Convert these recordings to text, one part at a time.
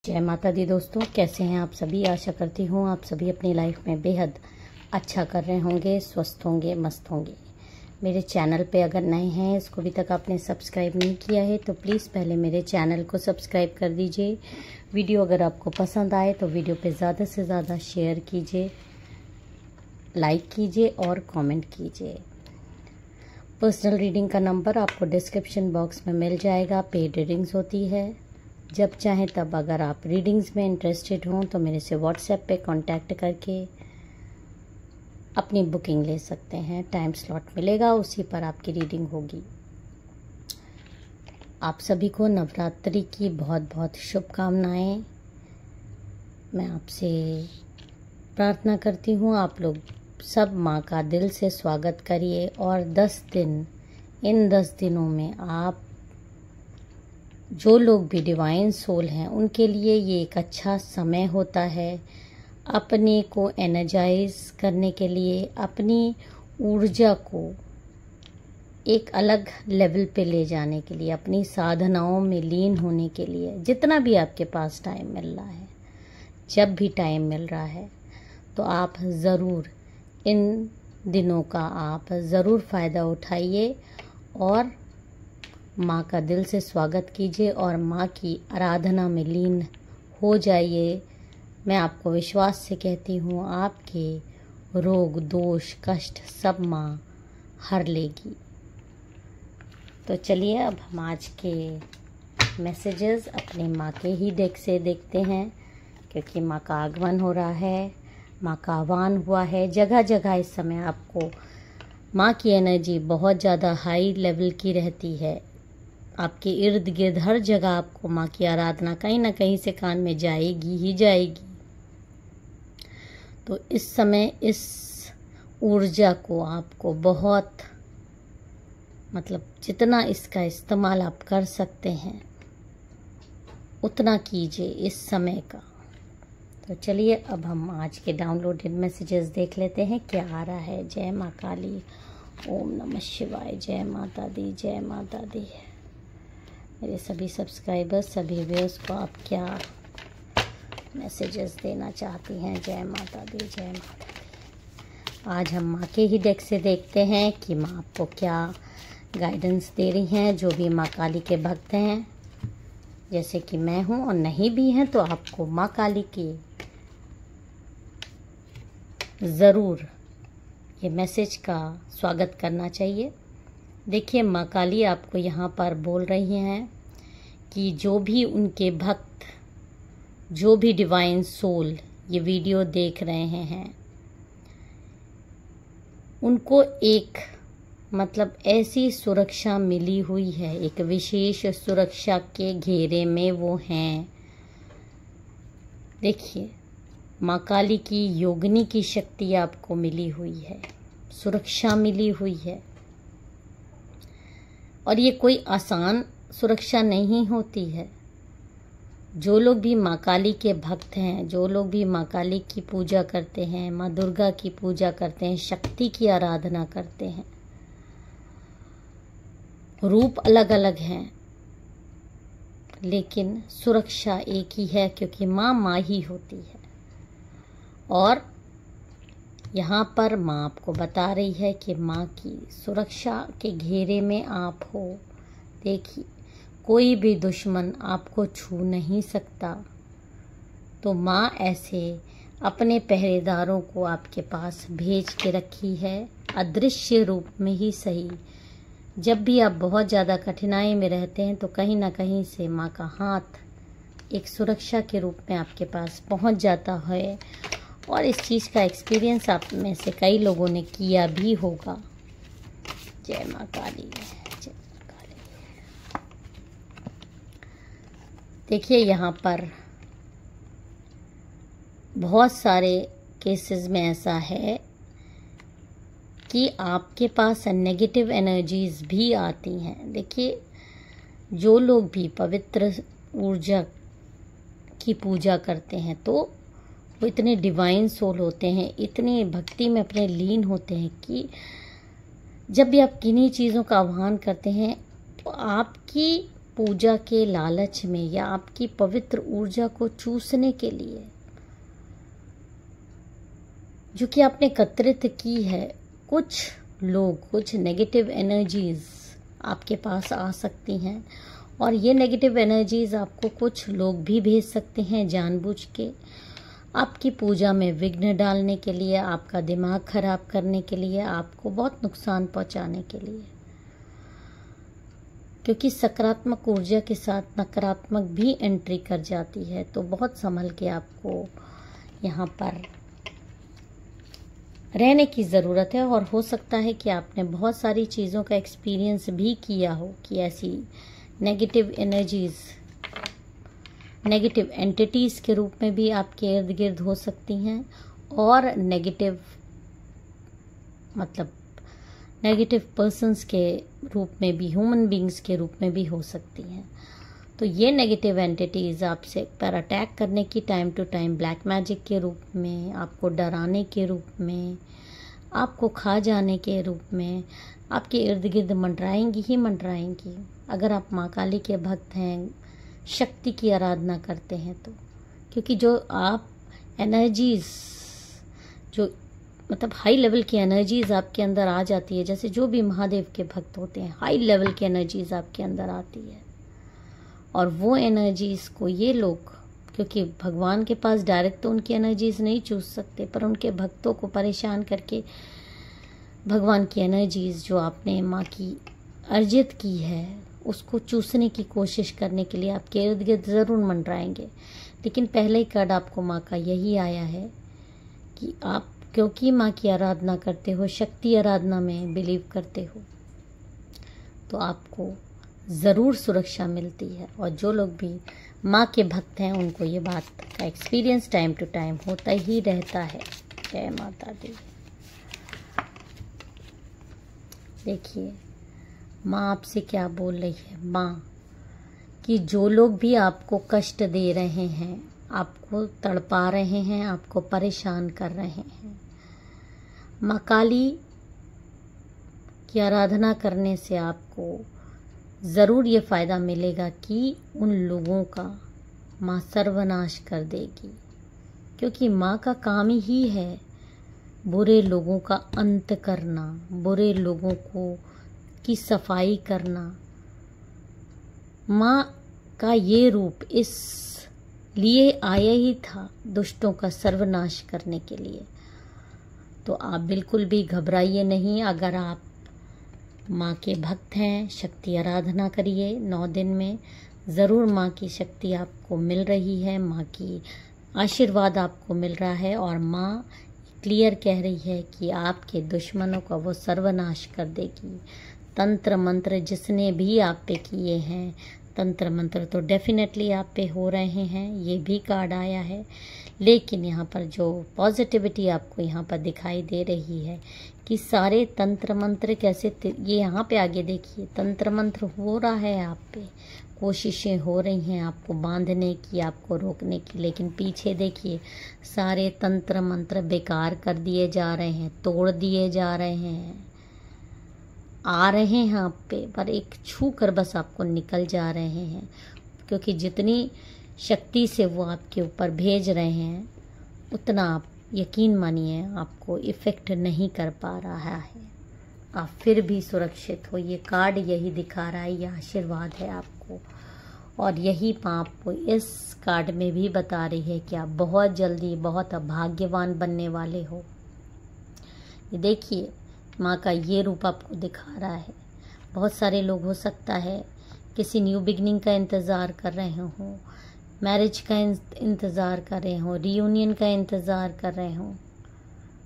जय माता दी दोस्तों, कैसे हैं आप सभी। आशा करती हूँ आप सभी अपनी लाइफ में बेहद अच्छा कर रहे होंगे, स्वस्थ होंगे, मस्त होंगे। मेरे चैनल पे अगर नए हैं, इसको अभी तक आपने सब्सक्राइब नहीं किया है तो प्लीज़ पहले मेरे चैनल को सब्सक्राइब कर दीजिए। वीडियो अगर आपको पसंद आए तो वीडियो पे ज़्यादा से ज़्यादा शेयर कीजिए, लाइक कीजिए और कमेंट कीजिए। पर्सनल रीडिंग का नंबर आपको डिस्क्रिप्शन बॉक्स में मिल जाएगा। पेड रीडिंग्स होती है, जब चाहें तब। अगर आप रीडिंग्स में इंटरेस्टेड हों तो मेरे से व्हाट्सएप पे कांटेक्ट करके अपनी बुकिंग ले सकते हैं। टाइम स्लॉट मिलेगा, उसी पर आपकी रीडिंग होगी। आप सभी को नवरात्रि की बहुत बहुत शुभकामनाएं। मैं आपसे प्रार्थना करती हूँ आप लोग सब माँ का दिल से स्वागत करिए और 10 दिन, इन 10 दिनों में आप जो लोग भी डिवाइन सोल हैं उनके लिए ये एक अच्छा समय होता है अपने को एनर्जाइज करने के लिए, अपनी ऊर्जा को एक अलग लेवल पे ले जाने के लिए, अपनी साधनाओं में लीन होने के लिए। जितना भी आपके पास टाइम मिल रहा है, जब भी टाइम मिल रहा है, तो आप ज़रूर इन दिनों का आप ज़रूर फ़ायदा उठाइए और माँ का दिल से स्वागत कीजिए और माँ की आराधना में लीन हो जाइए। मैं आपको विश्वास से कहती हूँ आपके रोग, दोष, कष्ट सब माँ हर लेगी। तो चलिए अब हम आज के मैसेजेस अपनी माँ के ही डेक से देखते हैं, क्योंकि माँ का आगमन हो रहा है, माँ का आह्वान हुआ है। जगह जगह इस समय आपको माँ की एनर्जी बहुत ज़्यादा हाई लेवल की रहती है। आपके इर्द गिर्द हर जगह आपको माँ की आराधना कहीं ना कहीं से कान में जाएगी ही जाएगी। तो इस समय इस ऊर्जा को आपको बहुत जितना इसका इस्तेमाल आप कर सकते हैं उतना कीजिए इस समय का। तो चलिए अब हम आज के डाउनलोडेड मैसेजेस देख लेते हैं क्या आ रहा है। जय माँ काली, ओम नमः शिवाय, जय माता दी, जय माता दी। मेरे सभी सब्सक्राइबर्स, सभी व्यूअर्स को आप क्या मैसेजेस देना चाहती हैं। जय माता दी, जय माता दी। आज हम माँ के ही डेक से देखते हैं कि माँ आपको क्या गाइडेंस दे रही हैं। जो भी माँ काली के भक्त हैं, जैसे कि मैं हूँ, और नहीं भी हैं तो आपको माँ काली की ज़रूर ये मैसेज का स्वागत करना चाहिए। देखिए, माँ काली आपको यहाँ पर बोल रही हैं कि जो भी उनके भक्त, जो भी डिवाइन सोल ये वीडियो देख रहे हैं, उनको एक ऐसी सुरक्षा मिली हुई है, एक विशेष सुरक्षा के घेरे में वो हैं। देखिए, माँ काली की योगिनी की शक्ति आपको मिली हुई है, सुरक्षा मिली हुई है। और ये कोई आसान सुरक्षा नहीं होती है। जो लोग भी माँ काली के भक्त हैं, जो लोग भी माँ काली की पूजा करते हैं, माँ दुर्गा की पूजा करते हैं, शक्ति की आराधना करते हैं, रूप अलग अलग हैं लेकिन सुरक्षा एक ही है, क्योंकि माँ माँ ही होती है। और यहाँ पर माँ आपको बता रही है कि माँ की सुरक्षा के घेरे में आप हो। देखिए, कोई भी दुश्मन आपको छू नहीं सकता। तो माँ ऐसे अपने पहरेदारों को आपके पास भेज के रखी है, अदृश्य रूप में ही सही। जब भी आप बहुत ज़्यादा कठिनाई में रहते हैं तो कहीं ना कहीं से माँ का हाथ एक सुरक्षा के रूप में आपके पास पहुँच जाता है। और इस चीज़ का एक्सपीरियंस आप में से कई लोगों ने किया भी होगा। जय माँ काली, जय माँ काली। देखिए, यहाँ पर बहुत सारे केसेस में ऐसा है कि आपके पास नेगेटिव एनर्जीज भी आती हैं। देखिए, जो लोग भी पवित्र ऊर्जा की पूजा करते हैं तो वो इतने डिवाइन सोल होते हैं, इतनी भक्ति में अपने लीन होते हैं कि जब भी आप किन्हीं चीज़ों का आह्वान करते हैं तो आपकी पूजा के लालच में या आपकी पवित्र ऊर्जा को चूसने के लिए जो कि आपने एकत्रित की है, कुछ लोग, कुछ नेगेटिव एनर्जीज आपके पास आ सकती हैं और ये नेगेटिव एनर्जीज आपको कुछ लोग भी भेज सकते हैं जानबूझ के, आपकी पूजा में विघ्न डालने के लिए, आपका दिमाग खराब करने के लिए, आपको बहुत नुकसान पहुंचाने के लिए। क्योंकि सकारात्मक ऊर्जा के साथ नकारात्मक भी एंट्री कर जाती है, तो बहुत संभल के आपको यहाँ पर रहने की ज़रूरत है। और हो सकता है कि आपने बहुत सारी चीज़ों का एक्सपीरियंस भी किया हो कि ऐसी नेगेटिव एनर्जीज, नेगेटिव एंटिटीज़ के रूप में भी आपके इर्द गिर्द हो सकती हैं और नेगेटिव पर्सन्स के रूप में भी, ह्यूमन बींग्स के रूप में भी हो सकती हैं। तो ये नेगेटिव एंटिटीज़ आपसे पर अटैक करने की time to time black magic के रूप में, आपको डराने के रूप में, आपको खा जाने के रूप में आपके इर्द गिर्द मंडराएंगी ही मंडराएंगी। अगर आप माँ काली के भक्त हैं, शक्ति की आराधना करते हैं तो, क्योंकि जो आप एनर्जीज, जो हाई लेवल की एनर्जीज आपके अंदर आ जाती है, जैसे जो भी महादेव के भक्त होते हैं, हाई लेवल की एनर्जीज आपके अंदर आती है और वो एनर्जीज को ये लोग, क्योंकि भगवान के पास डायरेक्ट तो उनकी एनर्जीज नहीं चूस सकते, पर उनके भक्तों को परेशान करके भगवान की एनर्जीज जो आपने माँ की अर्जित की है उसको चूसने की कोशिश करने के लिए आपके इर्द गिर्द ज़रूर मंडराएंगे। लेकिन पहले ही कार्ड आपको माँ का यही आया है कि आप क्योंकि माँ की आराधना करते हो, शक्ति आराधना में बिलीव करते हो, तो आपको ज़रूर सुरक्षा मिलती है। और जो लोग भी माँ के भक्त हैं उनको ये बात का एक्सपीरियंस टाइम टू टाइम होता ही रहता है। जय माता दी। देखिए माँ आपसे क्या बोल रही है। माँ कि जो लोग भी आपको कष्ट दे रहे हैं, आपको तड़पा रहे हैं, आपको परेशान कर रहे हैं, माँ काली की आराधना करने से आपको ज़रूर ये फ़ायदा मिलेगा कि उन लोगों का माँ सर्वनाश कर देगी। क्योंकि माँ का काम ही है बुरे लोगों का अंत करना, बुरे लोगों को की सफाई करना। माँ का ये रूप इस लिए आया ही था दुष्टों का सर्वनाश करने के लिए। तो आप बिल्कुल भी घबराइए नहीं। अगर आप माँ के भक्त हैं, शक्ति आराधना करिए 9 दिन में, ज़रूर माँ की शक्ति आपको मिल रही है, माँ की आशीर्वाद आपको मिल रहा है। और माँ क्लियर कह रही है कि आपके दुश्मनों का वो सर्वनाश कर देगी। तंत्र मंत्र जिसने भी आप पे किए हैं, तंत्र मंत्र तो डेफिनेटली आप पे हो रहे हैं, ये भी कार्ड आया है। लेकिन यहाँ पर जो पॉजिटिविटी आपको यहाँ पर दिखाई दे रही है कि सारे तंत्र मंत्र कैसे, ये यहाँ पे आगे देखिए, तंत्र मंत्र हो रहा है आप पे, कोशिशें हो रही हैं आपको बांधने की, आपको रोकने की, लेकिन पीछे देखिए सारे तंत्र मंत्र बेकार कर दिए जा रहे हैं, तोड़ दिए जा रहे हैं, आ रहे हैं आप पे, पर एक छू कर बस आपको निकल जा रहे हैं। क्योंकि जितनी शक्ति से वो आपके ऊपर भेज रहे हैं उतना आप यकीन मानिए आपको इफ़ेक्ट नहीं कर पा रहा है। आप फिर भी सुरक्षित हो। ये कार्ड यही दिखा रहा है, ये आशीर्वाद है आपको। और यही माँ आपको इस कार्ड में भी बता रही है कि आप बहुत जल्दी बहुत भाग्यवान बनने वाले हो। ये देखिए माँ का ये रूप आपको दिखा रहा है। बहुत सारे लोग हो सकता है किसी न्यू बिगनिंग का इंतज़ार कर रहे हों, मैरिज का इंतज़ार कर रहे हों, रियूनियन का इंतज़ार कर रहे हों,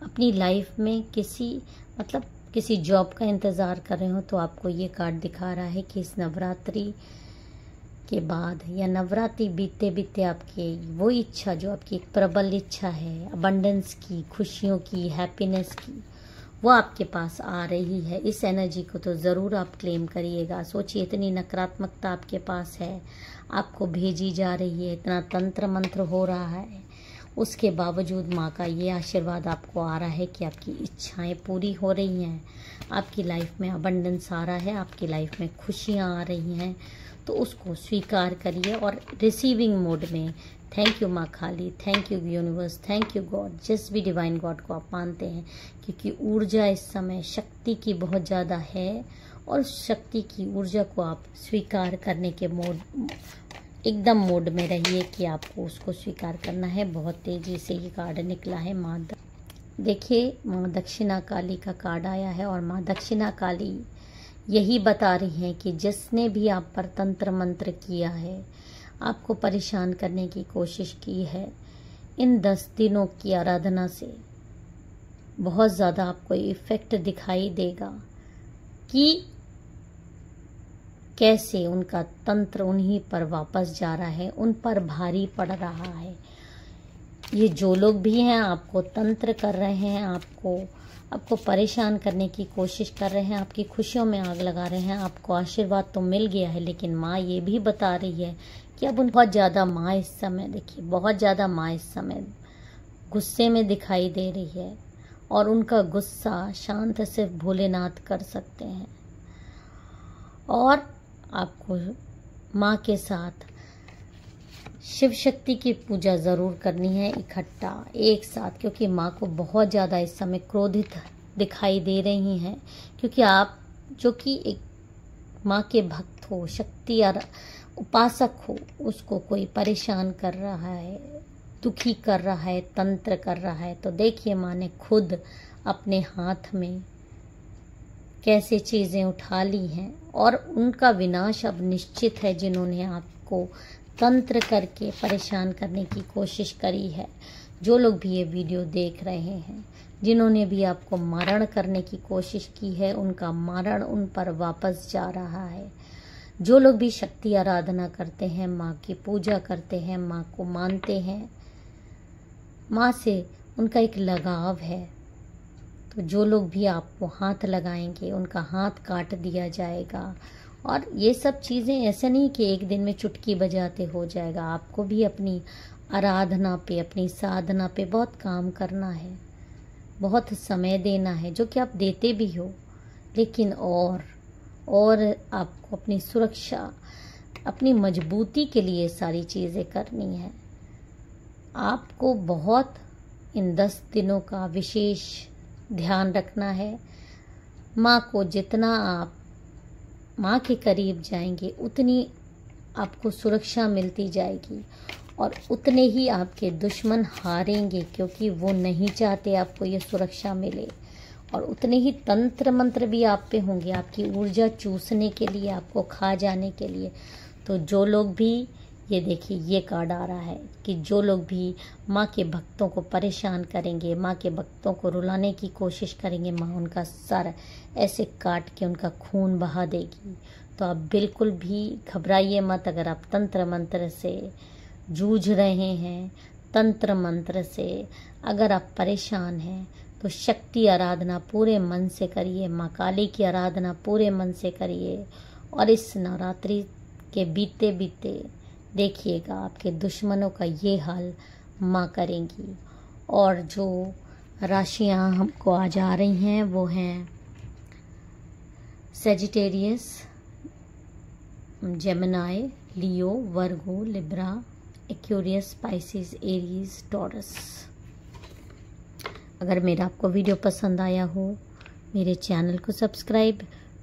अपनी लाइफ में किसी जॉब का इंतज़ार कर रहे हो, तो आपको ये कार्ड दिखा रहा है कि इस नवरात्रि के बाद या नवरात्रि बीतते बीतते आपकी वो इच्छा जो आपकी एक प्रबल इच्छा है अबंडेंस की, खुशियों की, हैप्पीनेस की, वो आपके पास आ रही है। इस एनर्जी को तो ज़रूर आप क्लेम करिएगा। सोचिए इतनी नकारात्मकता आपके पास है, आपको भेजी जा रही है, इतना तंत्र मंत्र हो रहा है, उसके बावजूद माँ का ये आशीर्वाद आपको आ रहा है कि आपकी इच्छाएं पूरी हो रही हैं, आपकी लाइफ में अबंडेंस आ रहा है, आपकी लाइफ में खुशियाँ आ रही हैं। तो उसको स्वीकार करिए और रिसीविंग मोड में thank you Maa Kali, thank you universe, thank you God, जिस भी डिवाइन गॉड को आप मानते हैं, क्योंकि ऊर्जा इस समय शक्ति की बहुत ज़्यादा है और उस शक्ति की ऊर्जा को आप स्वीकार करने के एकदम मोड में रहिए कि आपको उसको स्वीकार करना है। बहुत तेज़ी से ये कार्ड निकला है देखिए माँ दक्षिणा काली का कार्ड आया है और माँ दक्षिणा काली यही बता रही हैं कि जिसने भी आप पर तंत्र मंत्र किया है, आपको परेशान करने की कोशिश की है, इन 10 दिनों की आराधना से बहुत ज़्यादा आपको इफ़ेक्ट दिखाई देगा कि कैसे उनका तंत्र उन्हीं पर वापस जा रहा है, उन पर भारी पड़ रहा है। ये जो लोग भी हैं आपको तंत्र कर रहे हैं, आपको परेशान करने की कोशिश कर रहे हैं, आपकी खुशियों में आग लगा रहे हैं, आपको आशीर्वाद तो मिल गया है, लेकिन माँ ये भी बता रही है कि अब बहुत ज़्यादा माँ इस समय, देखिए बहुत ज़्यादा माँ इस समय गुस्से में दिखाई दे रही है और उनका गुस्सा शांत सिर्फ भोलेनाथ कर सकते हैं। और आपको माँ के साथ शिव शक्ति की पूजा ज़रूर करनी है इकट्ठा एक साथ, क्योंकि माँ को बहुत ज़्यादा इस समय क्रोधित दिखाई दे रही हैं, क्योंकि आप जो कि एक माँ के भक्त हो, शक्ति या उपासक हो, उसको कोई परेशान कर रहा है, दुखी कर रहा है, तंत्र कर रहा है। तो देखिए माँ ने खुद अपने हाथ में कैसे चीज़ें उठा ली हैं और उनका विनाश अब निश्चित है। जिन्होंने आपको तंत्र करके परेशान करने की कोशिश करी है, जो लोग भी ये वीडियो देख रहे हैं, जिन्होंने भी आपको मारण करने की कोशिश की है, उनका मारण उन पर वापस जा रहा है। जो लोग भी शक्ति आराधना करते हैं, माँ की पूजा करते हैं, माँ को मानते हैं, माँ से उनका एक लगाव है, तो जो लोग भी आपको हाथ लगाएंगे उनका हाथ काट दिया जाएगा। और ये सब चीज़ें ऐसे नहीं कि एक दिन में चुटकी बजाते हो जाएगा। आपको भी अपनी आराधना पे, अपनी साधना पे बहुत काम करना है, बहुत समय देना है, जो कि आप देते भी हो, लेकिन और आपको अपनी सुरक्षा, अपनी मजबूती के लिए सारी चीज़ें करनी है। आपको बहुत इन 10 दिनों का विशेष ध्यान रखना है। माँ को जितना आप माँ के करीब जाएंगे उतनी आपको सुरक्षा मिलती जाएगी और उतने ही आपके दुश्मन हारेंगे, क्योंकि वो नहीं चाहते आपको ये सुरक्षा मिले। और उतने ही तंत्र मंत्र भी आप पे होंगे, आपकी ऊर्जा चूसने के लिए, आपको खा जाने के लिए। तो जो लोग भी, ये देखिए ये कार्ड आ रहा है कि जो लोग भी माँ के भक्तों को परेशान करेंगे, माँ के भक्तों को रुलाने की कोशिश करेंगे, माँ उनका सर ऐसे काट के उनका खून बहा देगी। तो आप बिल्कुल भी घबराइए मत। अगर आप तंत्र मंत्र से जूझ रहे हैं, तंत्र मंत्र से अगर आप परेशान हैं, तो शक्ति आराधना पूरे मन से करिए, माँ काली की आराधना पूरे मन से करिए। और इस नवरात्रि के बीते बीते देखिएगा आपके दुश्मनों का ये हाल माँ करेंगी। और जो राशियाँ हमको आज आ रही हैं वो हैं Sagittarius, Gemini, Leo, Virgo, Libra, Aquarius, Pisces, Aries, Taurus. अगर मेरा आपको वीडियो पसंद आया हो, मेरे चैनल को सब्सक्राइब,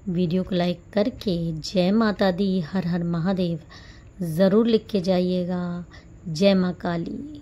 वीडियो को लाइक करके जय माता दी, हर हर महादेव ज़रूर लिख के जाइएगा। जय माँ काली।